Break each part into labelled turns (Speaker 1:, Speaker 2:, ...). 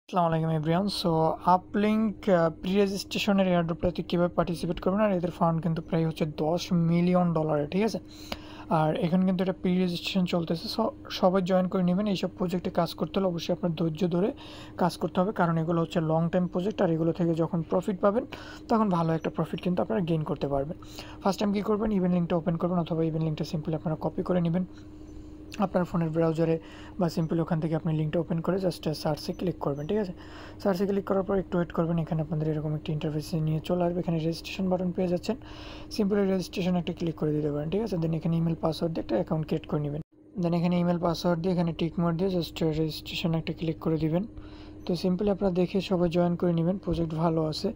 Speaker 1: আসসালামু আলাইকুম everyone. So uplink pre রেজিস্ট্রেশনের এয়ারড্রপটাতে কীভাবে পার্টিসিপেট করবেন, আর এদের ফান্ড কিন্তু প্রায় হচ্ছে $10 মিলিয়ন, ঠিক আছে। আর এখানে কিন্তু এটা প্রি রেজিস্ট্রেশন চলতেছে। সো সবাই জয়েন করে নেবেন। এইসব প্রজেক্টে কাজ করতে হলে অবশ্যই আপনার ধৈর্য ধরে কাজ করতে হবে, কারণ এগুলো হচ্ছে লং টাইম প্রজেক্ট। আর এগুলো থেকে যখন প্রফিট পাবেন তখন ভালো একটা প্রফিট কিন্তু আপনারা গেইন করতে পারবেন। ফার্স্ট টাইম কী করবেন, ইভেন্ট লিঙ্কটা ওপেন করবেন, অথবা ইভেন্ট লিঙ্কটা সিম্পলি আপনারা কপি করে নেবেন আপনার ফোনের ব্রাউজারে, বা সিম্পলি ওখান থেকে আপনি লিঙ্কটা ওপেন করে জাস্ট সার্চে ক্লিক করবেন, ঠিক আছে। সার্চে ক্লিক করার পর একটু ওয়েট করবেন। এখানে আপনাদের এরকম একটি ইন্টারফেসে নিয়ে চলে আসবে। এখানে রেজিস্ট্রেশন বাটন পেয়ে যাচ্ছেন, সিম্পলি রেজিস্ট্রেশন একটা ক্লিক করে দিতে পারেন, ঠিক আছে। দেন এখানে ইমেল পাসওয়ার্ড দিয়ে একটা অ্যাকাউন্ট ক্রিয়েট করে নেবেন। দেন এখানে ইমেল পাসওয়ার্ড দিয়ে এখানে টিক মার্ক দিয়ে জাস্ট রেজিস্ট্রেশন একটা ক্লিক করে দিবেন। তো সিম্পলি আপনারা দেখে সবাই জয়েন করে নেবেন, প্রজেক্ট ভালো আছে।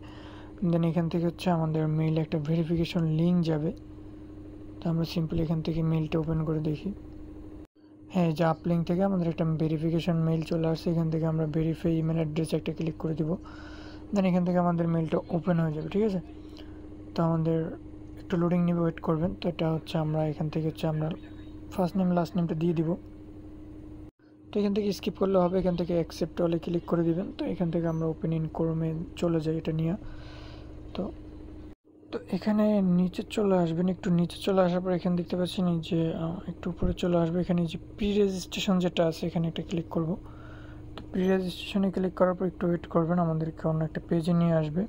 Speaker 1: দেন এখান থেকে হচ্ছে আমাদের মেইলে একটা ভেরিফিকেশন লিঙ্ক যাবে। তো আমরা সিম্পলি এখান থেকে মেইলটা ওপেন করে দেখি। হ্যাঁ, যে আপলিঙ্ক থেকে আমাদের একটা ভেরিফিকেশন মেইল চলে আসছে। এখান থেকে আমরা ভেরিফাই ইমেল অ্যাড্রেস একটা ক্লিক করে দিব। দেন এখান থেকে আমাদের মেইলটা ওপেন হয়ে যাবে, ঠিক আছে। তো আমাদের একটু লোডিং নেবে, ওয়েট করবেন। তো এটা হচ্ছে আমরা এখান থেকে হচ্ছে আমরা ফার্স্ট নেম লাস্ট নেমটা দিয়ে দিব। তো এখান থেকে স্কিপ করলে হবে, এখান থেকে অ্যাকসেপ্ট অলে ক্লিক করে দিবেন। তো এখান থেকে আমরা ওপেন ইন ক্রোমে চলে যাই এটা নিয়ে। তো তো এখানে নিচে চলে আসবেন, একটু নিচে চলে আসার পর এখানে দেখতে পাচ্ছেন এই যে একটু উপরে চলে আসবে। এখানে যে প্রি রেজিস্ট্রেশন যেটা আছে এখানে একটা ক্লিক করব। তো প্রি রেজিস্ট্রেশনে ক্লিক করার পর একটু ওয়েট করবেন, আমাদেরকে অন্য একটা পেজে নিয়ে আসবে।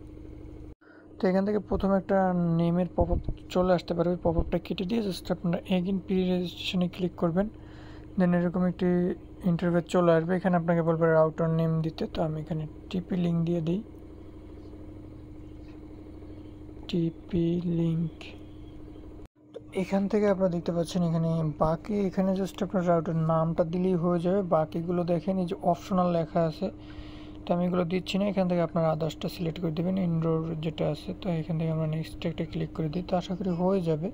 Speaker 1: তো এখান থেকে প্রথমে একটা নেমের পপ আপ চলে আসতে পারে, ওই পপ আপটা কেটে দিয়ে জাস্ট আপনারা এগেইন প্রি রেজিস্ট্রেশনে ক্লিক করবেন। দেন এরকম একটি ইন্টারফেস চলে আসবে। এখানে আপনাকে বলবে রাউটার নেম দিতে। তো আমি এখানে টিপি লিঙ্ক দিয়ে দিই, টিপি লিঙ্ক। এখান থেকে আপনারা দেখতে পাচ্ছেন এখানে বাকি, এখানে জাস্ট আপনার রাউটার নামটা দিলেই হয়ে যাবে। বাকিগুলো দেখেন এই যে অপশনাল লেখা আছে, তো আমি এগুলো দিচ্ছি না। এখান থেকে আপনার আদার্সটা সিলেক্ট করে দেবেন, ইনডোর যেটা আছে। তো এখান থেকে আমরা নেক্সট একটা ক্লিক করে দিই, তো আশা করি হয়ে যাবে।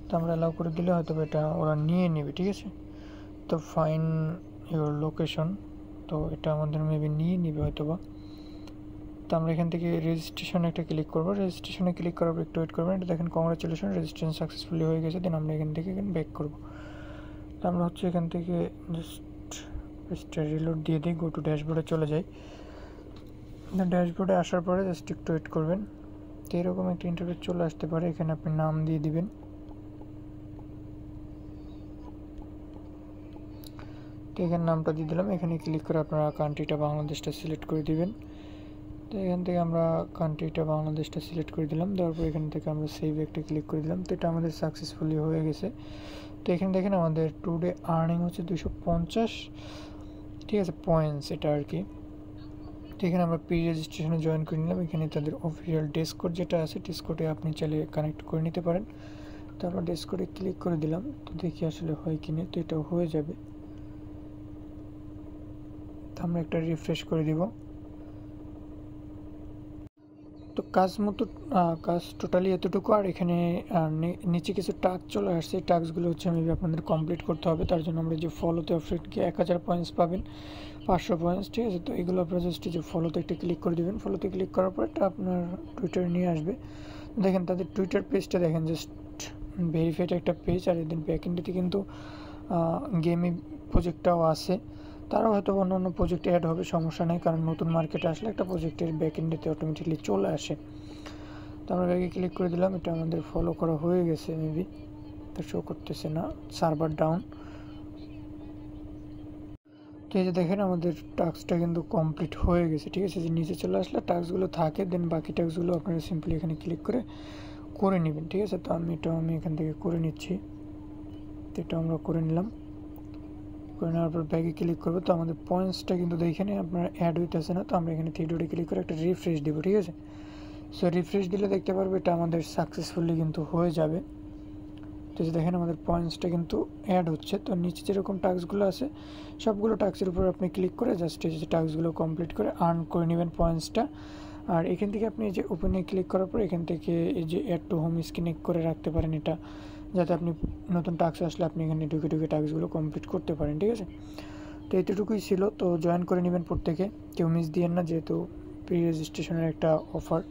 Speaker 1: তো আমরা অ্যালাউ করে দিলে হয়তো এটা ওরা নিয়ে নেবে, ঠিক আছে। তো ফাইন ইউর লোকেশন, তো এটা আমাদের মেবি নিয়ে নেবে হয়তো বা। তো আমরা এখান থেকে রেজিস্ট্রেশনে একটা ক্লিক করবো। রেজিস্ট্রেশনে ক্লিক করার পর একটু ওয়েট করবেন। এটা দেখেন কংগ্রাচুলেশন, রেজিস্ট্রেশন সাকসেসফুলি হয়ে গেছে। দেন আমরা এখান থেকে ব্যাক করবো। তো আমরা হচ্ছে এখান থেকে জাস্ট রিলোড দিয়ে দিই, গো টু ড্যাশবোর্ডে চলে যাই। ড্যাশবোর্ডে আসার পরে জাস্ট একটু ওয়েট করবেন। তো এরকম একটা ইন্টারফেস চলে আসতে পারে। এখানে আপনি নাম দিয়ে দিবেন। তো এখানে নামটা দিয়ে দিলাম। এখানে ক্লিক করে আপনারা কান্ট্রিটা বাংলাদেশটা সিলেক্ট করে দিবেন। তো এখান থেকে আমরা কান্ট্রিটা বাংলাদেশটা সিলেক্ট করে দিলাম। দেওয়ার পর এখান থেকে আমরা সেভ একটা ক্লিক করে দিলাম। তো এটা আমাদের সাকসেসফুলি হয়ে গেছে। তো এখানে দেখেন আমাদের টুডে আর্নিং হচ্ছে 250, ঠিক আছে, পয়েন্টস এটা আর কি। তো এখানে আমরা প্রি রেজিস্ট্রেশনে জয়েন করে নিলাম। এখানে তাদের অফিসিয়াল ডিসকর্ড যেটা আছে, ডিসকর্ডে আপনি চাইলে কানেক্ট করে নিতে পারেন। তো আমরা ডিসকর্ডে ক্লিক করে দিলাম। তো দেখি আসলে হয় কি না। তো এটাও হয়ে যাবে। তো আমরা একটা রিফ্রেশ করে দিব। তো কাজ টোটালি এতটুকু। আর এখানে নিচে কিছু টাস্ক চলে আসছে। এই টাস্কগুলো হচ্ছে মেবি আপনাদের কমপ্লিট করতে হবে। তার জন্য আমরা যে ফলোতে অপশনকে 1000 পয়েন্টস পাবেন, 500 পয়েন্টস, ঠিক আছে। তো এগুলো আপনারা জাস্ট যে ফলোতে একটা ক্লিক করে দেবেন। ফলোতে ক্লিক করার পর এটা আপনার টুইটারে নিয়ে আসবে। দেখেন তাদের টুইটার পেজটা দেখেন, জাস্ট ভেরিফাইড একটা পেজ। আর এদের ব্যাকএন্ডেতে কিন্তু গেমিং প্রজেক্টটাও আছে। তারাও হয়তো অন্য অন্য প্রজেক্টে অ্যাড হবে, সমস্যা নেই, কারণ নতুন মার্কেটে আসলে একটা প্রজেক্টের ব্যাকএন্ডেতে অটোমেটিকলি চলে আসে। তো আমরা ব্যাগে ক্লিক করে দিলাম। এটা আমাদের ফলো করা হয়ে গেছে মেবি, তো শো করতেছে না, সার্ভার ডাউন। তো এই যে দেখেন আমাদের টাস্কটা কিন্তু কমপ্লিট হয়ে গেছে, ঠিক আছে। যে নিচে চলে আসলে টাস্কগুলো থাকে, দেন বাকি টাস্কগুলো আপনারা সিম্পলি এখানে ক্লিক করে নেবেন, ঠিক আছে। তো আমি এখান থেকে করে নিচ্ছি। তো এটা আমরা করে নিলাম। করে নেওয়ার পর ব্যাগে ক্লিক করবো। তো আমাদের পয়েন্টসটা কিন্তু এখানে আপনার অ্যাড হইতেছে না। তো আমরা এখানে থ্রি ডটে ক্লিক করে একটা রিফ্রেশ দেবো, ঠিক আছে। সো রিফ্রেশ দিলে দেখতে পারবো এটা আমাদের সাকসেসফুলি কিন্তু হয়ে যাবে। তো দেখেন আমাদের পয়েন্টসটা কিন্তু অ্যাড হচ্ছে। তো নিচে যেরকম টাস্কগুলো আছে সবগুলো টাস্কের উপর আপনি ক্লিক করে জাস্ট এই যে টাস্কগুলো কমপ্লিট করে আর্ন করে নেবেন পয়েন্টসটা। আর এখান থেকে আপনি যে ওপেনে ক্লিক করার পর এখান থেকে এই যে অ্যাড টু হোম স্ক্রিনে করে রাখতে পারেন এটা, যাতে আপনি নতুন টাস্ক আসলে আপনি এখানে ঢুকে টাস্কগুলো কমপ্লিট করতে পারেন, ঠিক আছে। তো এতটুকুই ছিল। তো জয়েন করে নেবেন প্রত্যেকে, কেউ মিস দিয়েন না, যেহেতু প্রি রেজিস্ট্রেশনের একটা অফার।